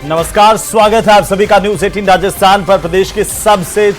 नमस्कार, स्वागत है आप सभी का न्यूज 18 राजस्थान पर। प्रदेश के सबसे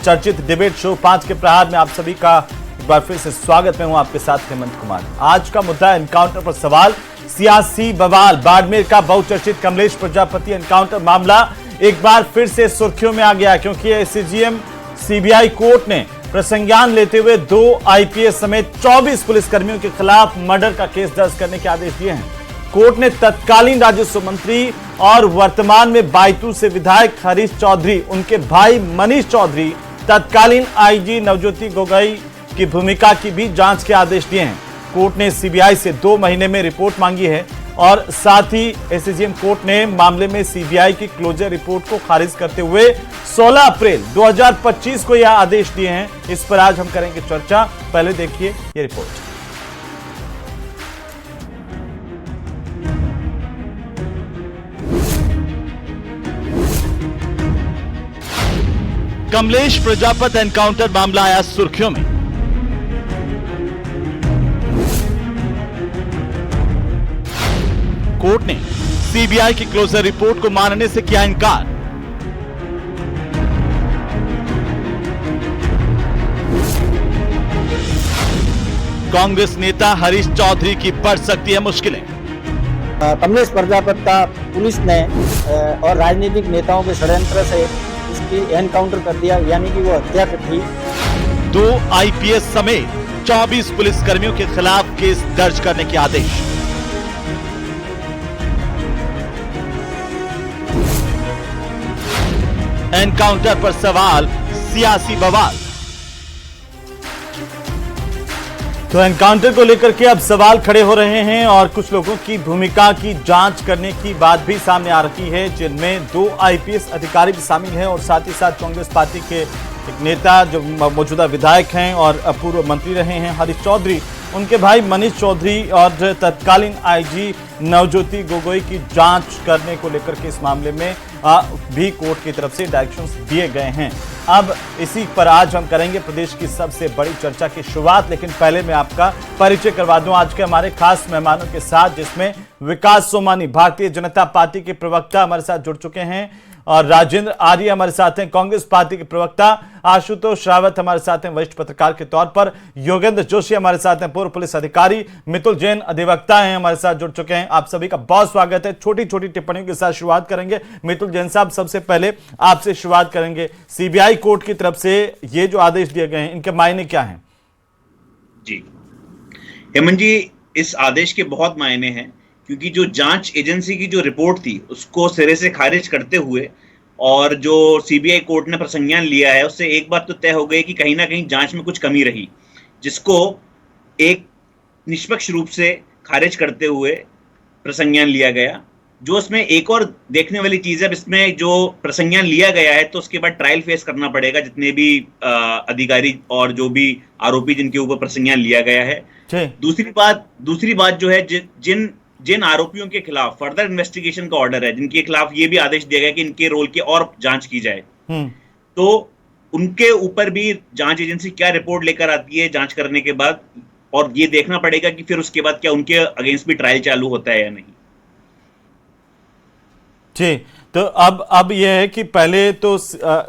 चर्चित डिबेट शो 5 के प्रहार में आप सभी का एक बार फिर से स्वागत। मैं हूं आपके साथ हेमंत कुमार। आज का मुद्दा एनकाउंटर पर सवाल, सियासी बवाल। बाड़मेर का बहुचर्चित कमलेश प्रजापति एनकाउंटर मामला एक बार फिर से सुर्खियों में आ गया, क्योंकि एसीजीएम सीबीआई कोर्ट ने प्रसंज्ञान लेते हुए 2 आईपीएस समेत 24 पुलिसकर्मियों के खिलाफ मर्डर का केस दर्ज करने के आदेश दिए हैं। कोर्ट ने तत्कालीन राजस्व मंत्री और वर्तमान में बायतू से विधायक हरीश चौधरी, उनके भाई मनीष चौधरी, तत्कालीन आईजी नवज्योति गोगोई की भूमिका की भी जांच के आदेश दिए हैं। कोर्ट ने सीबीआई से 2 महीने में रिपोर्ट मांगी है और साथ ही एसीजीएम कोर्ट ने मामले में सीबीआई की क्लोजर रिपोर्ट को खारिज करते हुए 16 अप्रैल 2025 को यह आदेश दिए हैं। इस पर आज हम करेंगे चर्चा। पहले देखिए ये रिपोर्ट। कमलेश प्रजापति एनकाउंटर मामला आया सुर्खियों में। कोर्ट ने सीबीआई की क्लोजर रिपोर्ट को मानने से किया इनकार। कांग्रेस नेता हरीश चौधरी की बढ़ सकती है मुश्किलें। कमलेश प्रजापति का पुलिस ने और राजनीतिक नेताओं के षड्यंत्र से इसकी एनकाउंटर कर दिया, यानी कि वो हत्या थी। 2 आईपीएस समेत 24 पुलिसकर्मियों के खिलाफ केस दर्ज करने के आदेश। एनकाउंटर पर सवाल, सियासी बवाल। तो एनकाउंटर को लेकर के अब सवाल खड़े हो रहे हैं और कुछ लोगों की भूमिका की जांच करने की बात भी सामने आ रही है, जिनमें 2 आईपीएस अधिकारी भी शामिल हैं और साथ ही साथ कांग्रेस पार्टी के एक नेता जो मौजूदा विधायक हैं और पूर्व मंत्री रहे हैं हरीश चौधरी, उनके भाई मनीष चौधरी और तत्कालीन आईजी नवज्योति गोगोई की जांच करने को लेकर के इस मामले में भी कोर्ट की तरफ से डायरेक्शंस दिए गए हैं। अब इसी पर आज हम करेंगे प्रदेश की सबसे बड़ी चर्चा की शुरुआत, लेकिन पहले मैं आपका परिचय करवा दूं आज के हमारे खास मेहमानों के साथ, जिसमें विकास सोमानी भारतीय जनता पार्टी के प्रवक्ता हमारे साथ जुड़ चुके हैं और राजेंद्र आर्य हमारे साथ हैं, कांग्रेस पार्टी के प्रवक्ता आशुतोष रावत हमारे साथ हैं वरिष्ठ पत्रकार के तौर पर, योगेंद्र जोशी हमारे साथ हैं पूर्व पुलिस अधिकारी, मितुल जैन अधिवक्ता हैं हमारे साथ जुड़ चुके हैं। आप सभी का बहुत स्वागत है। छोटी छोटी टिप्पणियों के साथ शुरुआत करेंगे। मितुल जैन साहब, सबसे पहले आपसे शुरुआत करेंगे। सीबीआई कोर्ट की तरफ से ये जो आदेश दिए गए हैं, इनके मायने क्या हैं? जी हेमंत जी, इस आदेश के बहुत मायने हैं, क्योंकि जो जांच एजेंसी की जो रिपोर्ट थी उसको सिरे से खारिज करते हुए और जो सीबीआई कोर्ट ने प्रसंज्ञान लिया है, उससे एक बात तो तय हो गई कि कहीं ना कहीं जांच में कुछ कमी रही, जिसको एक निष्पक्ष रूप से खारिज करते हुए प्रसंज्ञान लिया गया। जो इसमें एक और देखने वाली चीज है, इसमें जो प्रसंज्ञान लिया गया है तो उसके बाद ट्रायल फेस करना पड़ेगा जितने भी अधिकारी और जो भी आरोपी जिनके ऊपर प्रसंज्ञान लिया गया है। दूसरी बात जो है, जिन आरोपियों के खिलाफ फर्दर इन्वेस्टिगेशन का ऑर्डर है, जिनके खिलाफ ये भी आदेश दिया गया कि इनके रोल की और जांच की जाए, तो उनके ऊपर भी जांच एजेंसी क्या रिपोर्ट लेकर आती है जांच करने के बाद, और ये देखना पड़ेगा कि फिर उसके बाद क्या उनके अगेंस्ट भी ट्रायल चालू होता है या नहीं। जी, तो अब यह है कि पहले तो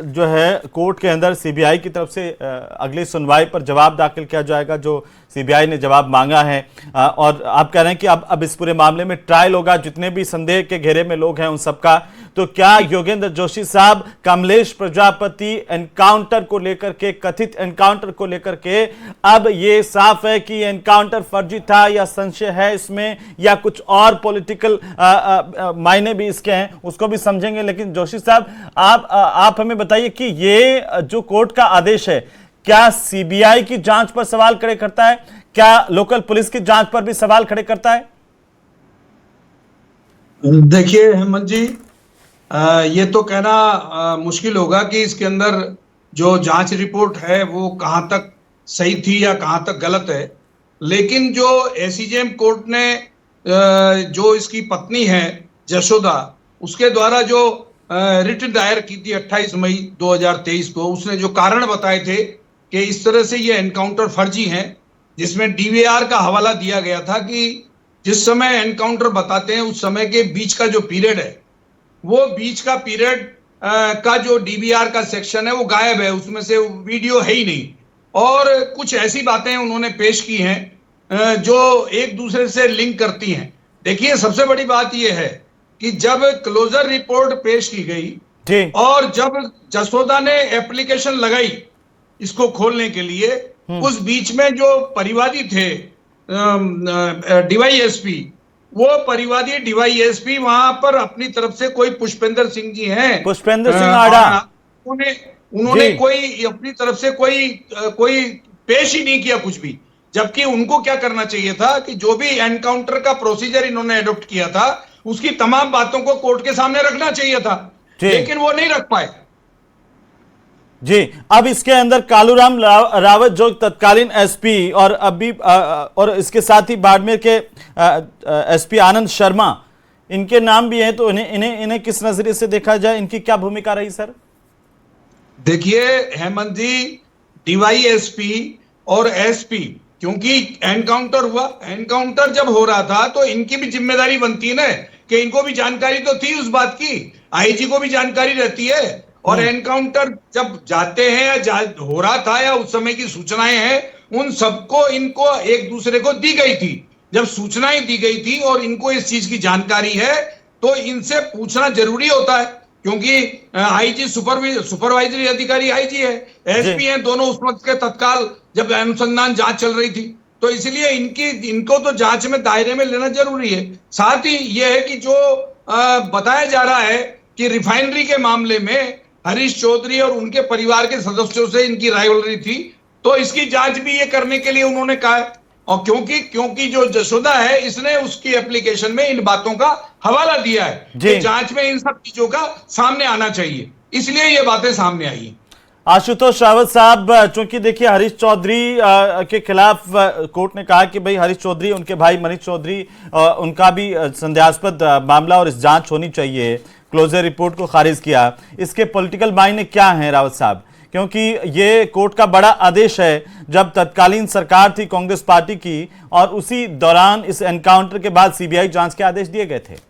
जो है कोर्ट के अंदर सीबीआई की तरफ से अगली सुनवाई पर जवाब दाखिल किया जाएगा, जो सीबीआई ने जवाब मांगा है, और आप कह रहे हैं कि अब इस पूरे मामले में ट्रायल होगा, जितने भी संदेह के घेरे में लोग हैं उन सबका। तो क्या योगेंद्र जोशी साहब, कमलेश प्रजापति एनकाउंटर को लेकर के, कथित एनकाउंटर को लेकर के अब ये साफ है कि एनकाउंटर फर्जी था या संशय है इसमें, या कुछ और पॉलिटिकल मायने भी इसके हैं, उसको भी समझेंगे। लेकिन जोशी साहब, आप हमें बताइए कि ये जो कोर्ट का आदेश है, क्या सीबीआई की जांच पर सवाल खड़े करता है? क्या लोकल पुलिस की जांच पर भी सवाल खड़े करता है? देखिए हेमंत जी, ये तो कहना मुश्किल होगा कि इसके अंदर जो जांच रिपोर्ट है वो कहां तक सही थी या कहां तक गलत है। लेकिन जो एसीजेएम कोर्ट ने जो इसकी पत्नी है जशोदा, उसके द्वारा जो रिट दायर की थी 28 मई 2023 को, उसने जो कारण बताए थे कि इस तरह से ये एनकाउंटर फर्जी हैं, जिसमें डीवीआर का हवाला दिया गया था कि जिस समय एनकाउंटर बताते हैं उस समय के बीच का जो पीरियड है वो बीच का पीरियड का जो डीबीआर का सेक्शन है वो गायब है, उसमें से वीडियो है ही नहीं। और कुछ ऐसी बातें उन्होंने पेश की हैं जो एक दूसरे से लिंक करती हैं। देखिए, सबसे बड़ी बात यह है कि जब क्लोजर रिपोर्ट पेश की गई और जब जसोदा ने एप्लीकेशन लगाई इसको खोलने के लिए, उस बीच में जो परिवादी थे डीवाईएसपी, वो परिवादी डीवाईएसपी वहां पर अपनी तरफ से कोई पुष्पेंद्र सिंह जी हैं, पुष्पेंद्र सिंह आड़ा, उन्होंने कोई अपनी तरफ से कोई पेश ही नहीं किया कुछ भी। जबकि उनको क्या करना चाहिए था कि जो भी एनकाउंटर का प्रोसीजर इन्होंने एडॉप्ट किया था उसकी तमाम बातों को कोर्ट के सामने रखना चाहिए था, लेकिन वो नहीं रख पाए। जी, अब इसके अंदर कालूराम रावत जो तत्कालीन एसपी और अभी और इसके साथ ही बाड़मेर के एसपी आनंद शर्मा, इनके नाम भी हैं, तो इन्हें किस नजरिए से देखा जाए, इनकी क्या भूमिका रही सर? देखिए हेमंत जी, डीवाईएसपी और एसपी, क्योंकि एनकाउंटर हुआ, एनकाउंटर जब हो रहा था तो इनकी भी जिम्मेदारी बनती है ना कि इनको भी जानकारी तो थी उस बात की, आईजी को भी जानकारी रहती है। और एनकाउंटर जब जाते हैं या हो रहा था या उस समय की सूचनाएं हैं, उन सबको इनको एक दूसरे को दी गई थी। जब सूचनाएं दी गई थी और इनको इस चीज की जानकारी है तो इनसे पूछना जरूरी होता है, क्योंकि आईजी सुपरवाइजरी अधिकारी आईजी है, एसपी है, दोनों उस वक्त के तत्काल जब अनुसंधान जांच चल रही थी, तो इसलिए इनको तो जांच में दायरे में लेना जरूरी है। साथ ही यह है कि जो बताया जा रहा है कि रिफाइनरी के मामले में हरीश चौधरी और उनके परिवार के सदस्यों से इनकी राइवलरी थी, तो इसकी जांच भी ये करने के लिए उन्होंने कहा है। और क्योंकि जो जसोदा है इसने उसकी एप्लीकेशन में इन बातों का हवाला दिया है कि जांच में इन सब चीजों का सामने आना चाहिए, इसलिए ये बातें सामने आई। आशुतोष रावत साहब, चूंकि देखिए हरीश चौधरी के खिलाफ कोर्ट ने कहा कि भाई हरीश चौधरी, उनके भाई मनीष चौधरी, उनका भी संदेहास्पद मामला और इस जांच होनी चाहिए, क्लोजर रिपोर्ट को खारिज किया, इसके पॉलिटिकल मायने क्या हैं रावत साहब? क्योंकि ये कोर्ट का बड़ा आदेश है जब तत्कालीन सरकार थी कांग्रेस पार्टी की, और उसी दौरान इस एनकाउंटर के बाद सीबीआई जांच के आदेश दिए गए थे।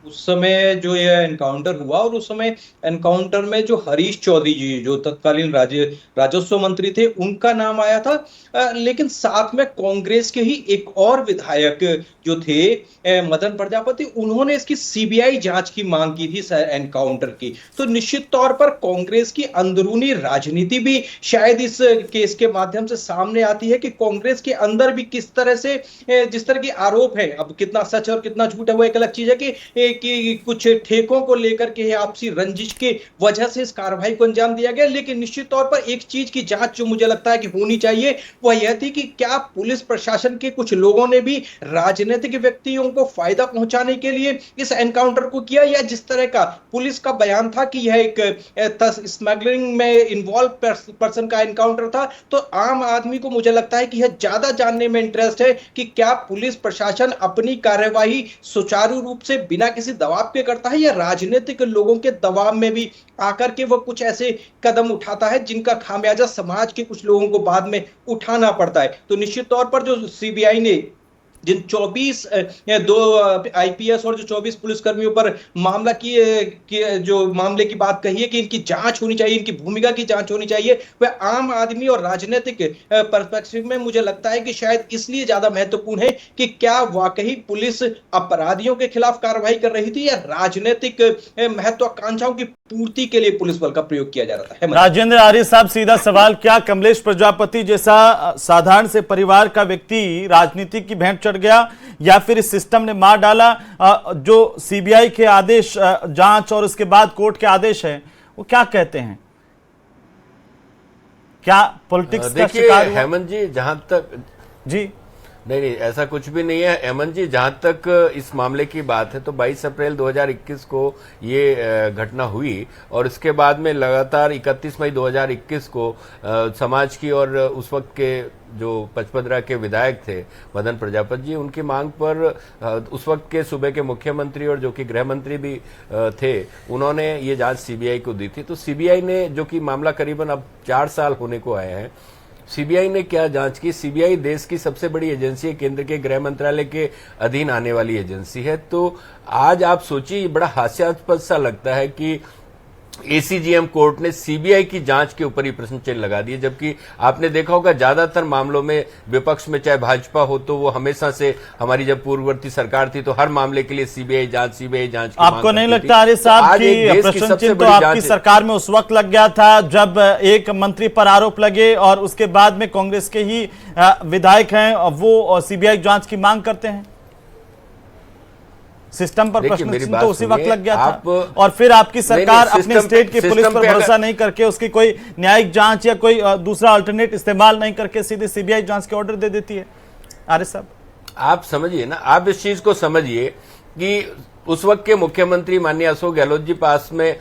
उस समय जो ये एनकाउंटर हुआ और उस समय एनकाउंटर में जो हरीश चौधरी जी जो तत्कालीन राजस्व मंत्री थे उनका नाम आया था, लेकिन साथ में कांग्रेस के ही एक और विधायक जो थे मदन प्रजापति, उन्होंने इसकी सीबीआई जांच की मांग की थी एनकाउंटर की। तो निश्चित तौर पर कांग्रेस की अंदरूनी राजनीति भी शायद इस केस के माध्यम से सामने आती है कि कांग्रेस के अंदर भी किस तरह से जिस तरह के आरोप है, अब कितना सच और कितना झूठ है वो एक अलग चीज है कि कुछ ठेकों को लेकर के आपसी रंजिश के वजह से इस कार्रवाई को अंजाम दिया गया। लेकिन निश्चित तौर पर एक चीज की जांच जो मुझे लगता है कि होनी चाहिए वह यह थी कि क्या पुलिस प्रशासन के कुछ लोगों ने भी राजनीतिक व्यक्तियों को फायदा पहुंचाने के लिए इस एनकाउंटर को किया, या जिस तरह का पुलिस का बयान था कि यह एक स्मगलिंग में इन्वॉल्व पर्सन का एनकाउंटर था। तो आम आदमी को मुझे लगता है कि यह ज्यादा जानने में इंटरेस्ट है कि क्या पुलिस प्रशासन अपनी कार्यवाही सुचारू रूप से बिना किसी दबाव के करता है, या राजनीतिक लोगों के दबाव में भी आकर के वह कुछ ऐसे कदम उठाता है जिनका खामियाजा समाज के कुछ लोगों को बाद में उठाना पड़ता है। तो निश्चित तौर पर जो सीबीआई ने जिन 24 आईपीएस और जो 24 पुलिसकर्मियों पर मामला की जो मामले की बात कही है कि इनकी जांच होनी चाहिए, इनकी भूमिका की जांच होनी चाहिए, वह आम आदमी और राजनीतिक पर्सपेक्टिव में मुझे लगता है कि शायद इसलिए ज्यादा महत्वपूर्ण है कि क्या वाकई पुलिस अपराधियों के खिलाफ कार्रवाई कर रही थी या राजनीतिक महत्वाकांक्षाओं की पूर्ति के लिए पुलिस बल का प्रयोग किया जा रहा था। राजेंद्र आर्य साहब, सीधा सवाल, क्या कमलेश प्रजापति जैसा साधारण से परिवार का व्यक्ति राजनीति की भेंट चढ़ गया, या फिर इस सिस्टम ने मार डाला? जो सीबीआई के आदेश, जांच और उसके बाद कोर्ट के आदेश है, वो क्या कहते हैं? क्या पॉलिटिक्स का शिकार हुआ? हेमंत जी, जहां तक जी नहीं, ऐसा कुछ भी नहीं है हेमंत जी। जहां तक इस मामले की बात है तो 22 अप्रैल 2021 को ये घटना हुई और इसके बाद में लगातार 31 मई 2021 को समाज की और उस वक्त के जो पचपदरा के विधायक थे मदन प्रजापति जी, उनकी मांग पर उस वक्त के सूबे के मुख्यमंत्री और जो कि गृह मंत्री भी थे, उन्होंने ये जांच सीबीआई को दी थी। तो सीबीआई ने, जो कि मामला करीबन अब 4 साल होने को आए हैं, सीबीआई ने क्या जांच की? सीबीआई देश की सबसे बड़ी एजेंसी है, केंद्र के गृह मंत्रालय के अधीन आने वाली एजेंसी है। तो आज आप सोचिए, बड़ा हास्यास्पद सा लगता है कि एसीजीएम कोर्ट ने सीबीआई की जांच के ऊपर ही प्रश्न चिन्ह लगा दिए, जबकि आपने देखा होगा ज्यादातर मामलों में विपक्ष में चाहे भाजपा हो तो वो हमेशा से, हमारी जब पूर्ववर्ती सरकार थी तो हर मामले के लिए सीबीआई जांच की आपको नहीं लगता आर्य साहब कि प्रश्न चिन्ह तो आपकी सरकार में उस वक्त लग गया था जब एक मंत्री पर आरोप लगे और उसके बाद में कांग्रेस के ही विधायक हैं वो सीबीआई जांच की मांग करते हैं? सिस्टम पर प्रश्न चिन्ह तो उसी वक्त लग गया था, और फिर आपकी सरकार अपने स्टेट की पुलिस पर भरोसा नहीं करके, उसकी कोई न्यायिक जांच या कोई दूसरा अल्टरनेट इस्तेमाल नहीं करके सीधे सीबीआई जांच के ऑर्डर दे देती है। आर्य साहब, आप समझिए ना, आप इस चीज को समझिए कि उस वक्त के मुख्यमंत्री माननीय अशोक गहलोत जी पास में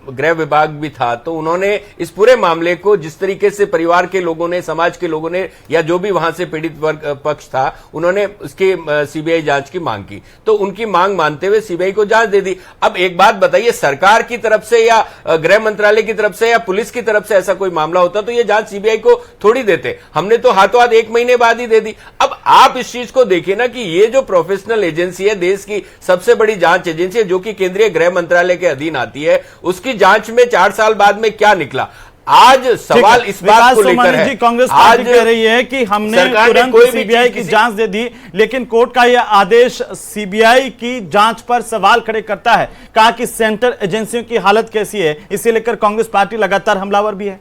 गृह विभाग भी था, तो उन्होंने इस पूरे मामले को जिस तरीके से परिवार के लोगों ने, समाज के लोगों ने, या जो भी वहां से पीड़ित वर्ग पक्ष था, उन्होंने उसके सीबीआई जांच की मांग की, तो उनकी मांग मानते हुए सीबीआई को जांच दे दी। अब एक बात बताइए, सरकार की तरफ से या गृह मंत्रालय की तरफ से या पुलिस की तरफ से ऐसा कोई मामला होता तो यह जांच सीबीआई को थोड़ी देते, हमने तो हाथों हाथ 1 महीने बाद ही दे दी। अब आप इस चीज को देखिए ना कि ये जो प्रोफेशनल एजेंसी है, देश की सबसे बड़ी जांच एजेंसी है, जो कि केंद्रीय गृह मंत्रालय के अधीन आती है, उसकी जांच में 4 साल बाद में क्या निकला? आज सवाल इस बात को लेकर है, कांग्रेस पार्टी कह रही है कि हमने तुरंत सीबीआई की जांच दे दी, लेकिन कोर्ट का यह आदेश सीबीआई की जांच पर सवाल खड़े करता है। कहा कि सेंटर एजेंसियों की हालत कैसी है, इसे लेकर कांग्रेस पार्टी लगातार हमलावर भी है।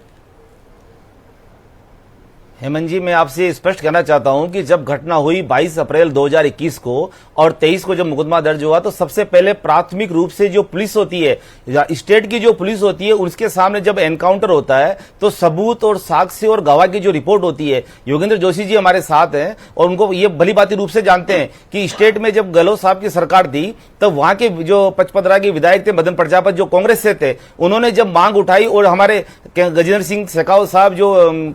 हेमंत जी, मैं आपसे स्पष्ट कहना चाहता हूं कि जब घटना हुई 22 अप्रैल 2021 को और 23 को जब मुकदमा दर्ज हुआ, तो सबसे पहले प्राथमिक रूप से जो पुलिस होती है, स्टेट की जो पुलिस होती है, उसके सामने जब एनकाउंटर होता है तो सबूत और साक्ष्य और गवाह की जो रिपोर्ट होती है, योगेंद्र जोशी जी हमारे साथ हैं और उनको ये भलीभांति रूप से जानते हैं कि स्टेट में जब गहलोत साहब की सरकार थी तब वहां के जो पचपदरा के विधायक थे मदन प्रजापति, जो कांग्रेस से थे, उन्होंने जब मांग उठाई और हमारे गजेंद्र सिंह शेखावत साहब जो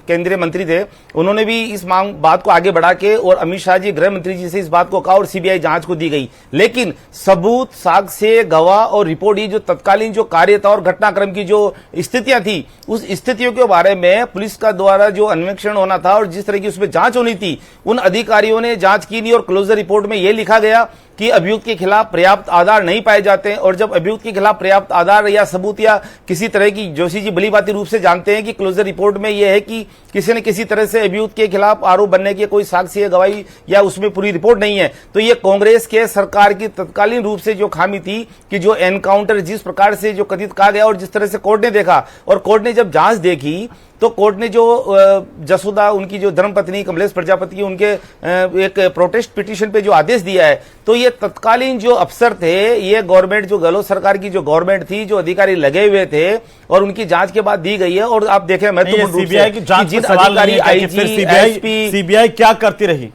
केंद्रीय मंत्री थे, उन्होंने भी इस मांग बात को आगे बढ़ा के और अमित शाह जी गृह मंत्री जी से इस बात को कहा और सीबीआई जांच को दी गई। लेकिन सबूत, साक्ष्य, गवाह और रिपोर्ट, ये जो तत्कालीन जो कार्य था और घटनाक्रम की जो स्थितियां थी, उस स्थितियों के बारे में पुलिस का द्वारा जो अन्वेषण होना था और जिस तरह की उसमें जांच होनी थी, उन अधिकारियों ने जांच की नहीं। और क्लोजर रिपोर्ट में यह लिखा गया कि अभियुक्त के खिलाफ पर्याप्त आधार नहीं पाए जाते हैं। और जब अभियुक्त के खिलाफ पर्याप्त आधार या सबूत या किसी तरह की, जोशी जी भलीभांति रूप से जानते हैं कि क्लोजर रिपोर्ट में यह है कि किसी न किसी तरह से अभियुक्त के खिलाफ आरोप बनने की कोई साक्ष्य, गवाही या उसमें पूरी रिपोर्ट नहीं है, तो ये कांग्रेस के सरकार की तत्कालीन रूप से जो खामी थी कि जो एनकाउंटर जिस प्रकार से जो कथित कहा गया और जिस तरह से कोर्ट ने देखा, और कोर्ट ने जब जांच देखी तो कोर्ट ने जो जसोदा, उनकी जो धर्मपत्नी कमलेश प्रजापति की, उनके एक प्रोटेस्ट पिटीशन पे जो आदेश दिया है, तो ये तत्कालीन जो अफसर थे, ये गवर्नमेंट जो गहलोत सरकार की जो गवर्नमेंट थी, जो अधिकारी लगे हुए थे और उनकी जांच के बाद दी गई है। और आप देखें महत्वपूर्ण रूप से जिन अधिकारी, आईजी, एसपी, सीबीआई क्या करती रही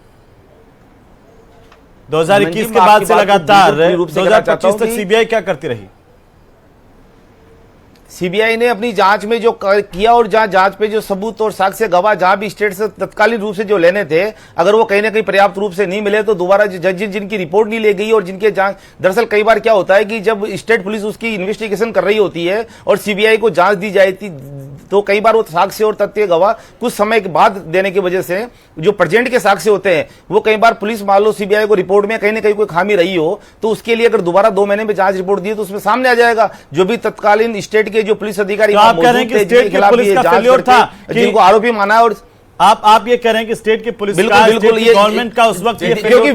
2021 के बाद से लगातार 2025 तक सीबीआई क्या करती रही? सीबीआई ने अपनी जांच में जो किया और जहां जांच पे जो सबूत और साक्ष्य, गवाह जहां भी स्टेट से तत्कालीन रूप से जो लेने थे, अगर वो कहीं ना कहीं पर्याप्त रूप से नहीं मिले तो दोबारा जज जिनकी रिपोर्ट नहीं ले गई और जिनके जांच, दरअसल कई बार क्या होता है कि जब स्टेट पुलिस उसकी इन्वेस्टिगेशन कर रही होती है और सीबीआई को जांच दी जाती, तो कई बार वो साक्ष्य और तथ्य, गवाह कुछ समय के बाद देने की वजह से जो प्रेजेंट के साक्ष्य होते हैं, वो कई बार पुलिस मान लो सीबीआई को रिपोर्ट में कहीं ना कहीं कोई खामी रही हो, तो उसके लिए अगर दोबारा 2 महीने में जांच रिपोर्ट दी तो उसमें सामने आ जाएगा जो भी तत्कालीन स्टेट के जो पुलिस अधिकारी तो आप कह रहे हैं कि स्टेट की पुलिस का फेल्योर था, जिनको आरोपी माना। और आप ये कह रहे हैं कि स्टेट की पुलिस बिल्कुल बिल्कुल ये गवर्नमेंट का उस वक्त, क्योंकि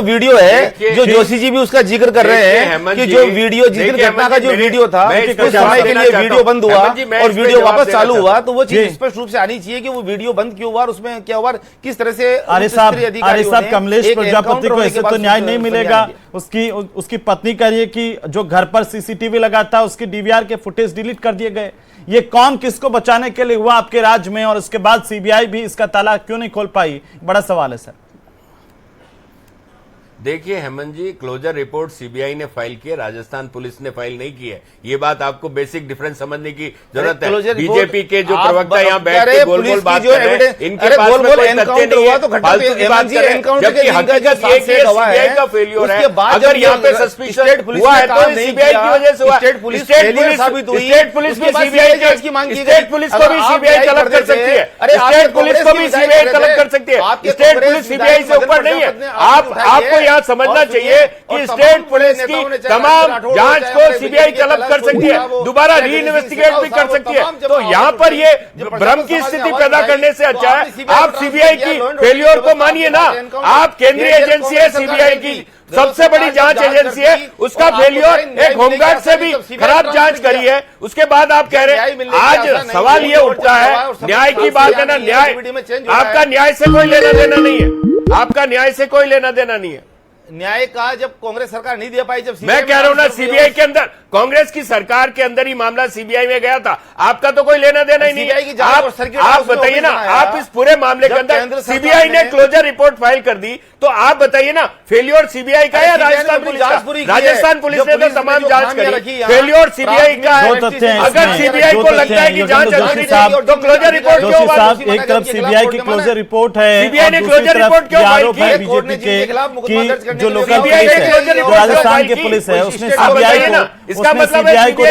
वीडियो है जो जोशी जी भी उसका जिक्र कर रहे हैं कि जो वीडियो, जिस दिन घटना का जो वीडियो था, कुछ समय के लिए वीडियो बंद हुआ और वीडियो वापस चालू हुआ, तो वो चीज स्पष्ट रूप से आनी चाहिए कि वो वीडियो बंद क्यों हुआ और उसमें क्या हुआ, किस तरह से। आर्य साहब, कमलेश प्रजापति को ऐसे तो न्याय नहीं मिलेगा। उसकी पत्नी कह रही है कि जो घर पर सीसीटीवी लगा था उसकी डीवीआर के फुटेज डिलीट कर दिए गए। ये कौन किसको बचाने के लिए हुआ आपके राज्य में, और उसके बाद सीबीआई भी इसका ताला क्यों नहीं खोल पाई? बड़ा सवाल है सर। देखिए हेमंत जी, क्लोजर रिपोर्ट सीबीआई ने फाइल की है, राजस्थान पुलिस ने फाइल नहीं की है। ये बात आपको बेसिक डिफरेंस समझने की जरूरत है। बीजेपी के जो प्रवक्ता यहाँ बैठ के गोल गोल बात कर रहे हैं, इनके पास में कोई तथ्य नहीं है, फालतू की बात कर रहे हैं, जबकि हकीकत ये कि सीबीआई का फेल्योर है। अगर यहाँ पे सस्पिशन हुआ है तो सीबीआई की वजह से हुआ। स्टेट पुलिस भी सीबीआई स्टेट पुलिस को भी सीबीआई तलब कर सकती है, स्टेट पुलिस को भी सीबीआई तलब कर सकती है। स्टेट पुलिस सीबीआई से ऊपर नहीं है। आपको यहाँ समझना चाहिए कि स्टेट पुलिस की तमाम जांच को सीबीआई तलब कर सकती है, दोबारा री इन्वेस्टिगेट भी कर सकती है। तो यहाँ पर ये भ्रम की स्थिति पैदा करने से अच्छा है आप सीबीआई की फेल्योर को मानिए ना। आप केंद्रीय एजेंसी है सीबीआई की, सबसे बड़ी जांच एजेंसी है, उसका फेल्योर एक होमगार्ड से भी खराब जांच करी है, उसके बाद आप कह रहे हैं। आज सवाल ये उठता है, न्याय की बात है ना, न्याय आपका न्याय से कोई लेना देना नहीं है, आपका न्याय से कोई लेना देना नहीं है। न्याय का जब कांग्रेस सरकार नहीं दे पाई, जब मैं कह रहा हूं ना सीबीआई के अंदर, कांग्रेस की सरकार के अंदर ही मामला सीबीआई में गया था, आपका तो कोई लेना देना ही नहीं है। आप बताइए ना, आप इस पूरे मामले के अंदर सीबीआई ने क्लोजर रिपोर्ट फाइल कर दी, तो आप बताइए ना फेल्योर सीबीआई का या राजस्थान पुलिस का? राजस्थान पुलिस ने तो तमाम जांच करी, फेल्योर सीबीआई का है। अगर सीबीआई को लगता है कि जांच अधूरी थी तो क्लोजर रिपोर्ट क्यों फाइल? एक तरफ सीबीआई की क्लोजर रिपोर्ट है, सीबीआई ने क्लोजर रिपोर्ट क्यों फाइल की? बीजेपी के जो लोकल पुलिस है, जो राजस्थान की पुलिस है, उसने सीबीआई को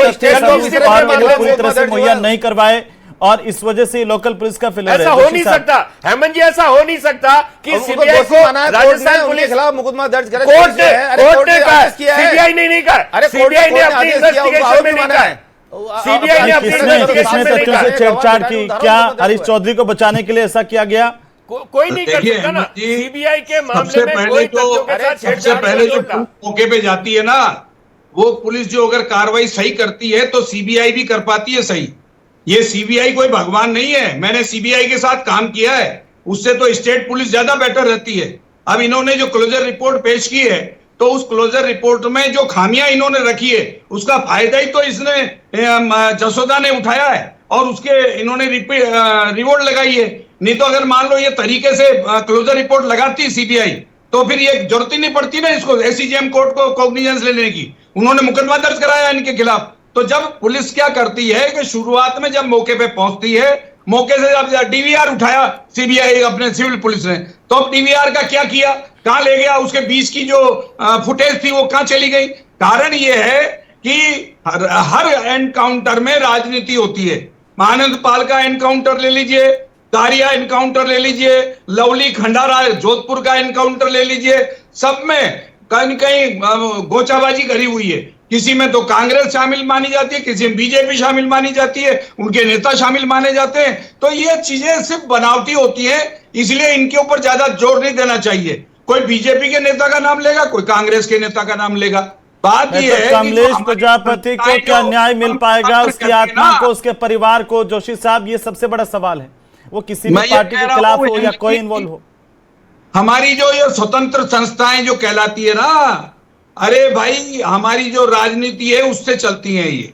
पूरी तरह से मुहैया नहीं करवाए और इस वजह से लोकल पुलिस का फेलियर है। ऐसा हो नहीं सकता हेमंत जी, ऐसा हो नहीं सकता कि सीबीआई को राजस्थान पुलिस के खिलाफ मुकदमा दर्ज करे। कोर्ट ने कहा, सीबीआई ने नहीं कहा, सीबीआई ने अपनी इन्वेस्टिगेशन में नहीं कहा, सीबीआई ने अपनी इन्वेस्टिगेशन में नहीं कहा। छेड़छाड़ की क्या हरीश चौधरी को बचाने के लिए ऐसा किया गया? कोई नहीं कर सकता ना सीबीआई के मामले में। सबसे पहले जो मौके पे जाती है ना, वो पुलिस जो अगर कार्रवाई सही करती है तो सीबीआई भी कर पाती है सही। ये सीबीआई कोई भगवान नहीं है, मैंने सीबीआई के साथ काम किया है, उससे तो स्टेट पुलिस ज्यादा बेटर रहती है। अब इन्होंने जो क्लोजर रिपोर्ट पेश की है, तो उस क्लोजर रिपोर्ट में जो खामियां इन्होंने रखी है, उसका फायदा ही तो इसने जसोदा ने उठाया है और उसके इन्होंने रिवॉर्ड लगाई है। नहीं तो अगर मान लो ये तरीके से क्लोजर रिपोर्ट लगाती सीबीआई तो फिर ये जरूरत ही नहीं पड़ती ना इसको एसीजेएम कोर्ट को कॉग्निजेंस लेने की। उन्होंने मुकदमा दर्ज कराया इनके खिलाफ। तो जब पुलिस क्या करती है कि शुरुआत में जब मौके पे पहुंचती है, मौके से जब डीवीआर उठाया सीबीआई अपने सिविल पुलिस ने, तो अब डीवीआर का क्या किया, कहां ले गया, उसके बीच की जो फुटेज थी वो कहां चली गई? कारण ये है कि हर एनकाउंटर में राजनीति होती है। आनंद पाल का एनकाउंटर ले लीजिए, कारिया एनकाउंटर ले लीजिए, लवली खंडारा जोधपुर का एनकाउंटर ले लीजिए, सब में कहीं न कहीं गोचाबाजी करी हुई है। किसी में तो कांग्रेस शामिल मानी जाती है, किसी में बीजेपी शामिल मानी जाती है, उनके नेता शामिल माने जाते हैं। तो ये चीजें सिर्फ बनावटी होती है, इसलिए इनके ऊपर ज्यादा जोर नहीं देना चाहिए। कोई बीजेपी के नेता का नाम लेगा, कोई कांग्रेस के नेता का नाम लेगा। बात यह है कमलेश प्रजापति को क्या न्याय मिल पाएगा, उसकी आत्मा को, उसके परिवार को? जोशी साहब, ये सबसे बड़ा सवाल है, वो किसी भी पार्टी के खिलाफ हो या कोई इन्वॉल्व हो। हमारी जो ये स्वतंत्र संस्थाएं जो कहलाती है ना, अरे भाई हमारी जो राजनीति है उससे चलती है। ये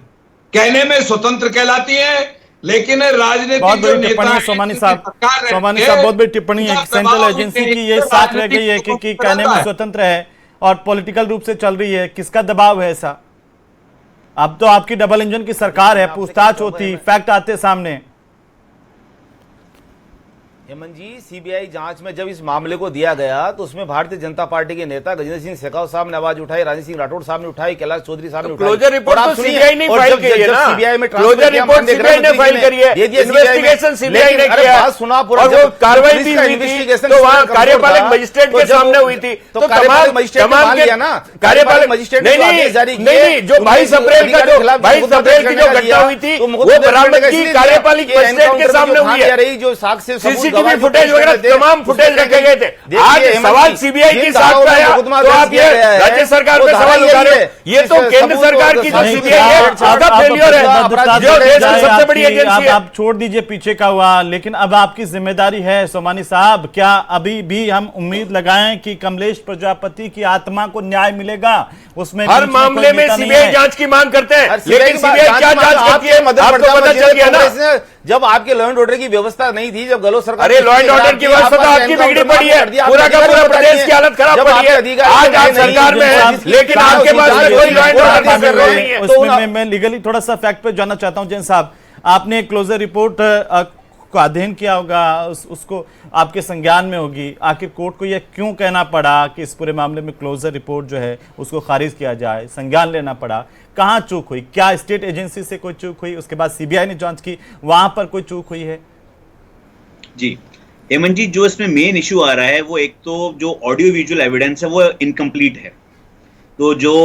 कहने में स्वतंत्र कहलाती है, लेकिन राजनीति बहुत बड़ी टिप्पणी है सोमानी साहब, बहुत बड़ी टिप्पणी है। सेंट्रल एजेंसी की ये साथ रह गई है कि कहने में स्वतंत्र है और पॉलिटिकल रूप से चल रही है। किसका दबाव है ऐसा? अब तो आपकी डबल इंजन की सरकार है, पूछताछ होती, फैक्ट आते सामने। हेमंत जी, सीबीआई जांच में जब इस मामले को दिया गया तो उसमें भारतीय जनता पार्टी के नेता गजेंद्र सिंह शेखावत साहब ने आवाज उठाई, राजेंद्र सिंह राठौड़ साहब ने उठाई, कैलाश चौधरी साहब ने उठाई। क्लोजर रिपोर्ट तो सीबीआई ने फाइल की है ना, सीबीआई में क्लोजर रिपोर्ट सीबीआई ने फाइल करी है, इन्वेस्टिगेशन सीबीआई ने किया है, सुना पूरा, और वो कार्रवाई भी हुई थी तो वहां कार्यपालक मजिस्ट्रेट के सामने हुई थी। तो कार्यपालक मजिस्ट्रेट मान लिया ना, कार्यपालक मजिस्ट्रेट नहीं, जो 22 अप्रैल का जो 22 अप्रैल की जो घटना हुई थी वो बरामदगी कार्यपालक मजिस्ट्रेट के सामने हुई है। जो साक्ष्य सीसीटीवी फुटेज वगैरह तमाम फुटेज रखे गए थे। आज सवाल सीबीआई के साथ आया तो आप ये राज्य सरकार पे सवाल उठा रहे हो। ये तो केंद्र सरकार की जो सीबीआई है उसका फेलियर है, जो देश की सबसे बड़ी एजेंसी है। आप छोड़ दीजिए पीछे का हुआ, लेकिन अब आपकी जिम्मेदारी है सोमानी साहब। क्या अभी भी हम उम्मीद लगाएं कि कमलेश प्रजापति की आत्मा को न्याय मिलेगा? उसमें हर मामले में सीबीआई जांच की मांग करते हैं, लेकिन सीबीआई क्या जांच करती है आपको पता चल गया ना। जब आपके लॉ एंड ऑर्डर की व्यवस्था नहीं थी, जब गहलोत सरकार, अरे लॉ एंड ऑर्डर की व्यवस्था तो आपकी बिगड़ी पड़ी है, पूरा का पूरा प्रदेश की हालत खराब पड़ी है। आज आप सरकार में है, लेकिन आपके पास कोई लॉ एंड ऑर्डर नहीं है। उसमें मैं लीगली थोड़ा सा फैक्ट पे जानना चाहता हूं। जैन साहब, आपने क्लोजर रिपोर्ट को अध्ययन किया होगा, उसको आपके संज्ञान में होगी। आखिर कोर्ट को यह क्यों कहना पड़ा कि इस पूरे मामले में क्लोजर रिपोर्ट जो है उसको खारिज किया जाए, संज्ञान लेना पड़ा? कहां चूक हुई? क्या स्टेट एजेंसी से कोई चूक हुई? उसके बाद सीबीआई ने जांच की, वहां पर कोई चूक हुई है? जी हेमंत जी, जो इसमें मेन इशू आ रहा है वो एक तो जो ऑडियो विजुअल एविडेंस है वो इनकम्प्लीट है। तो जो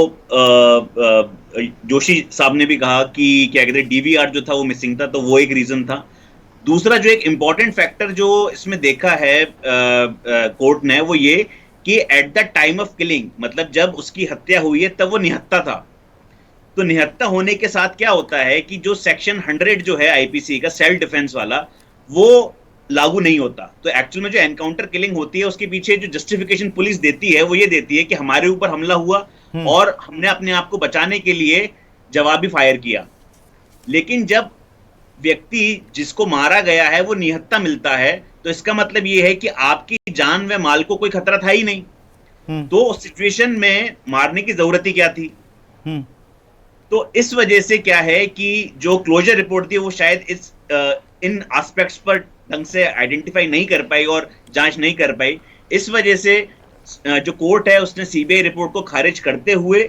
जोशी साहब ने भी कहा कि क्या कहते हैं डीवीआर जो था वो मिसिंग था, तो वो एक रीजन था। दूसरा जो एक इंपॉर्टेंट फैक्टर जो इसमें देखा है कोर्ट ने, वो ये कि at the time of killing, मतलब जब उसकी हत्या हुई है तब वो निहत्था था। तो निहत्था होने के साथ क्या होता है कि जो सेक्शन 100 जो है आईपीसी का सेल्फ डिफेंस वाला, वो लागू नहीं होता। तो एक्चुअल में जो एनकाउंटर किलिंग होती है उसके पीछे जो जस्टिफिकेशन पुलिस देती है वो ये देती है कि हमारे ऊपर हमला हुआ और हमने अपने आप को बचाने के लिए जवाबी फायर किया। लेकिन जब व्यक्ति जिसको मारा गया है वो निहत्था मिलता है, तो इसका मतलब ये है कि आपकी जान व माल को कोई खतरा था ही नहीं। तो सिचुएशन में मारने की जरूरत ही क्या थी? तो इस वजह से क्या है कि जो क्लोजर रिपोर्ट थी वो शायद इन एस्पेक्ट्स पर ढंग से आइडेंटिफाई नहीं कर पाई और जांच नहीं कर पाई। इस वजह से जो कोर्ट है उसने सीबीआई रिपोर्ट को खारिज करते हुए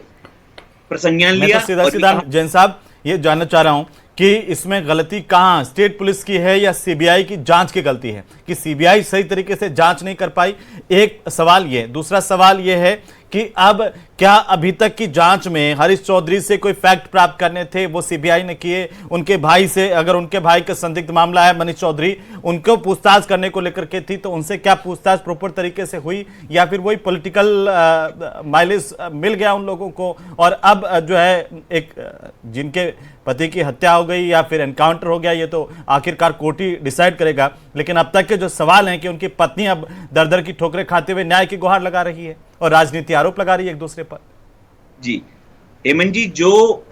प्रसंज्ञान लिया। तो सीधा जैन साहब ये जानना चाह रहा हूं कि इसमें गलती कहां स्टेट पुलिस की है या सीबीआई की जांच की गलती है कि सीबीआई सही तरीके से जांच नहीं कर पाई? एक सवाल ये। दूसरा सवाल ये है कि अब क्या अभी तक की जांच में हरीश चौधरी से कोई फैक्ट प्राप्त करने थे, वो सीबीआई ने किए? उनके भाई से, अगर उनके भाई का संदिग्ध मामला है मनीष चौधरी, उनको पूछताछ करने को लेकर के थी, तो उनसे क्या पूछताछ प्रॉपर तरीके से हुई या फिर वही पॉलिटिकल माइलेज मिल गया उन लोगों को? और अब जो है एक जिनके पति की हत्या हो गई या फिर एनकाउंटर हो गया, ये तो आखिरकार कोर्ट ही डिसाइड करेगा। लेकिन अब तक के जो सवाल हैं कि उनकी पत्नी अब दर दर की ठोकरें खाते हुए न्याय की गुहार लगा रही है और राजनीति आरोप लगा रही है एक दूसरे पर। जी हेमंत जी, जो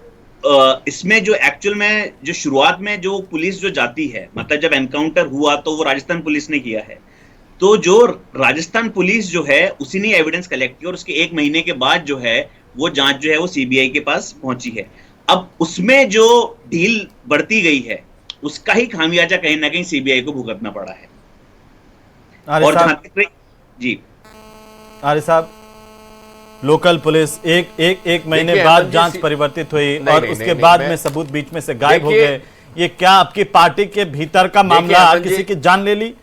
इसमें जो एक्चुअल में जो शुरुआत में जो पुलिस जो जाती है, मतलब जब एनकाउंटर हुआ तो वो राजस्थान पुलिस ने किया है। तो जो राजस्थान पुलिस जो है उसी ने एविडेंस कलेक्ट किया और उसके 1 महीने के बाद जो है वो जांच जो है वो सीबीआई के पास पहुंची है। अब उसमें जो ढील बढ़ती गई है उसका ही खामियाजा कहीं ना कहीं सीबीआई को भुगतना पड़ा है। और जहां तक जी आर्य साहब, लोकल पुलिस एक महीने बाद जांच परिवर्तित हुई और उसके बाद में सबूत बीच में से गायब हो गए। ये क्या आपकी पार्टी के भीतर का मामला किसी की जान ले ली?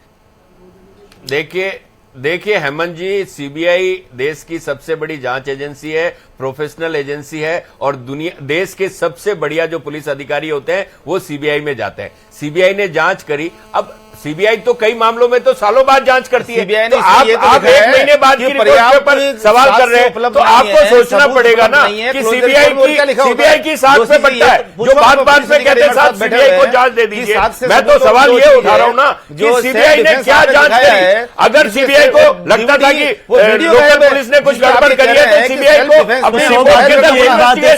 देखिए हेमंत जी, सीबीआई देश की सबसे बड़ी जांच एजेंसी है, प्रोफेशनल एजेंसी है और देश के सबसे बढ़िया जो पुलिस अधिकारी होते हैं वो सीबीआई में जाते हैं। सीबीआई ने जांच करी। अब सीबीआई तो कई मामलों में तो सालों बाद जांच करती है। तो आप 1 महीने बाद की रिपोर्ट पर सवाल कर रहे हैं, तो आपको सोचना पड़ेगा ना कि सीबीआई की साथ पे बनता है। जो बात पे कहते हैं साथ सीबीआई को जांच दे दीजिए। मैं तो सवाल ये उठा रहा हूं ना कि सीबीआई ने क्या जांच करी? अगर सीबीआई को लगता था कि लोकल पुलिस ने कुछ गड़बड़ करी है तो सीबीआई को अपनी रिपोर्ट के अंदर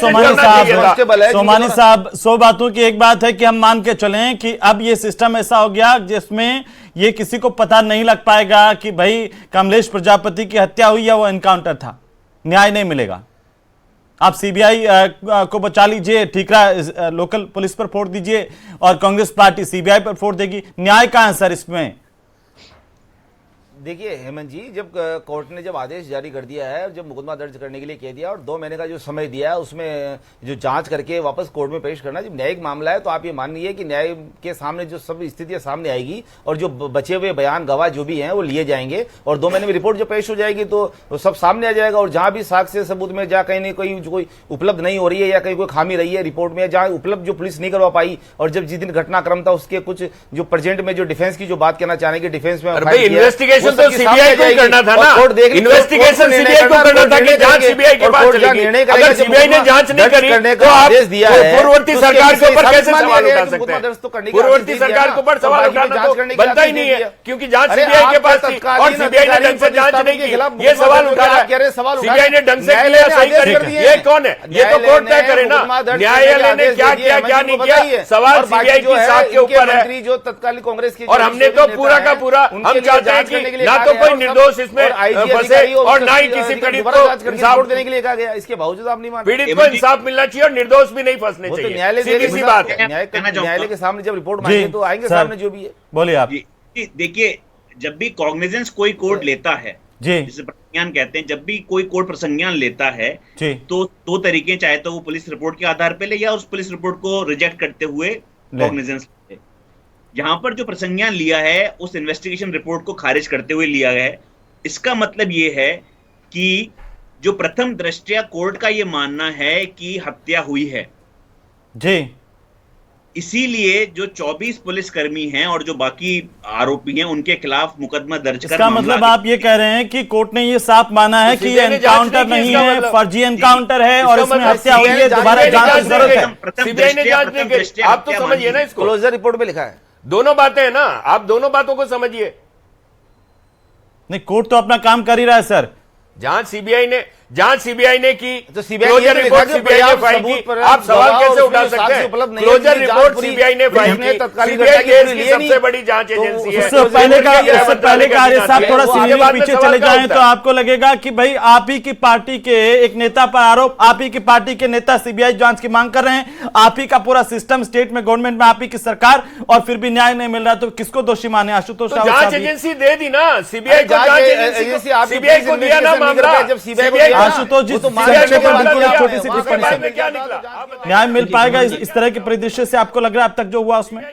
सोमानी साहब, 100 बातों की एक बात है कि हम मान के चलें कि अब ये सिस्टम ऐसा हो गया जिसमें ये किसी को पता नहीं लग पाएगा कि भाई कमलेश प्रजापति की हत्या हुई या वो एनकाउंटर था, न्याय नहीं मिलेगा। आप सीबीआई को बचा लीजिए, ठीकरा लोकल पुलिस पर फोड़ दीजिए और कांग्रेस पार्टी सीबीआई पर फोड़ देगी। न्याय कहां है सर इसमें? देखिए हेमंत जी, जब कोर्ट ने जब आदेश जारी कर दिया है, जब मुकदमा दर्ज करने के लिए कह दिया और 2 महीने का जो समय दिया है उसमें जो जांच करके वापस कोर्ट में पेश करना, जब न्यायिक मामला है तो आप ये मानिए कि न्याय के सामने जो सब स्थितियां सामने आएगी और जो बचे हुए बयान गवाह जो भी हैं वो लिए जाएंगे और 2 महीने में रिपोर्ट जो पेश हो जाएगी तो सब सामने आ जाएगा। और जहां भी साक्ष्य सबूत में जहाँ कहीं ना कहीं कोई उपलब्ध नहीं हो रही है या कहीं कोई खामी रही है रिपोर्ट में, जहाँ उपलब्ध जो पुलिस नहीं करवा पाई और जब जिस दिन घटनाक्रम था उसके कुछ जो प्रेजेंट में जो डिफेंस की जो बात कहना चाहेंगे, डिफेंस में इन्वेस्टिगेशन तो सीबीआई को करना था ना, इन्वेस्टिगेशन सीबीआई को करना था कि जांच सीबीआई के पास चलेगी। अगर सीबीआई ने जांच नहीं करी तो आप पूर्ववर्ती सरकार के ऊपर कैसे सवाल उठा सकते हैं? पूर्ववर्ती सरकार के ऊपर सवाल उठाना तो बनता ही नहीं है, क्योंकि जांच सीबीआई के पास थी और सीबीआई ने ढंग से जांच नहीं की। ये सवाल उठाया, सीबीआई ने ढंग से किया, सही करी, ये कौन है? ये तो कोर्ट तय करे ना, न्यायालय ने क्या किया क्या नहीं किया, सवाल सीबीआई की साख के ऊपर है। जो तत्कालीन कांग्रेस की और हमने तो पूरा का पूरा हम चाहते हैं कि ना तो कोई निर्दोष इसमें फंसे और ना ही किसी पीड़ित को इंसाफ देने के लिए कहा गया। इसके बावजूद आप नहीं मानते? पीड़ित को इंसाफ मिलना चाहिए और निर्दोष भी नहीं फंसने चाहिए। न्यायालय सी बात है। न्यायालय के सामने जब रिपोर्ट मांगे तो आएंगे सामने जो भी है। बोलिए आप। देखिए, जब भी कॉग्निजेंस कोई कोर्ट लेता है, जी, जिसे प्रसंज्ञान कहते हैं, जब भी कोई कोर्ट प्रसंज्ञान लेता है तो दो तरीके, चाहे तो वो पुलिस रिपोर्ट के आधार पे ले या उस पुलिस रिपोर्ट को रिजेक्ट करते हुए कॉग्निजेंस ले। यहाँ पर जो प्रसंज्ञान लिया है उस इन्वेस्टिगेशन रिपोर्ट को खारिज करते हुए लिया है। इसका मतलब ये है कि जो प्रथम दृष्टया कोर्ट का ये मानना है कि हत्या हुई है जी, इसीलिए जो 24 पुलिसकर्मी हैं और जो बाकी आरोपी हैं उनके खिलाफ मुकदमा दर्ज कर इसका मतलब आप ये कह रहे हैं कि कोर्ट ने ये साफ माना है कि ये एनकाउंटर नहीं है, फर्जी एनकाउंटर है और इसमें हत्या हुई है, दोबारा जांच की जरूरत है। सीबीआई ने जांच नहीं की, आप तो समझिए ना इसको। क्लोजर रिपोर्ट में लिखा है, दोनों बातें हैं ना, आप दोनों बातों को समझिए। नहीं, कोर्ट तो अपना काम कर ही रहा है सर। जांच सीबीआई ने की, तो सीबीआई क्लोजर रिपोर्ट सीबीआई ने फाइल की। आप सवाल कैसे उठा सकते हैं? क्लोजर रिपोर्ट सीबीआई ने फाइल की, सीबीआई देश की सबसे बड़ी जांच एजेंसी है। उससे पहले का आर्य साहब थोड़ा सीनियर पीछे चले जाएं तो आपको लगेगा कि भाई आप ही की पार्टी के एक नेता पर आरोप, आप ही की पार्टी के नेता सीबीआई जांच की मांग कर रहे हैं, आप ही का पूरा सिस्टम स्टेट में गवर्नमेंट में आप ही की सरकार, और फिर भी न्याय नहीं मिल रहा, तो किसको दोषी माने? आशुतोष राव जांच एजेंसी दे दी ना, सीबीआई को जांच एजेंसी, सीबीआई को दिया ना मामला। जब सीबीआई आशुतोष जी, बिल्कुल एक छोटी सी टिप्पणी, क्या निकला? न्याय मिल पाएगा इस तरह के परिदृश्य से? आपको लग रहा है अब तक जो हुआ उसमें?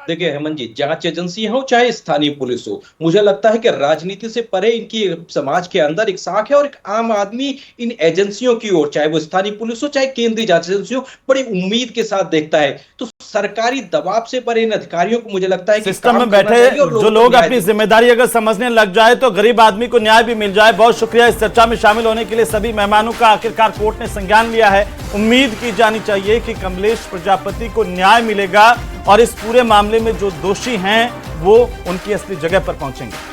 देखिए हेमंत जी, जांच एजेंसी हो चाहे स्थानीय पुलिस हो, मुझे लगता है कि राजनीति से परे इनकी समाज के अंदर एक साख है और एक आम आदमी इन एजेंसियों की ओर, चाहे वो स्थानीय पुलिस हो चाहे केंद्रीय जांच एजेंसी हो, बड़ी उम्मीद के साथ देखता है। तो सरकारी दबाव से परे इन अधिकारियों को मुझे लगता है कि सिस्टम में बैठे जो लोग अपनी जिम्मेदारी अगर समझने लग जाए तो गरीब आदमी को न्याय भी मिल जाए। बहुत शुक्रिया इस चर्चा में शामिल होने के लिए सभी मेहमानों का। आखिरकार कोर्ट ने संज्ञान लिया है, उम्मीद की जानी चाहिए कि कमलेश प्रजापति को न्याय मिलेगा और इस पूरे मामले में जो दोषी हैं वो उनकी असली जगह पर पहुंचेंगे।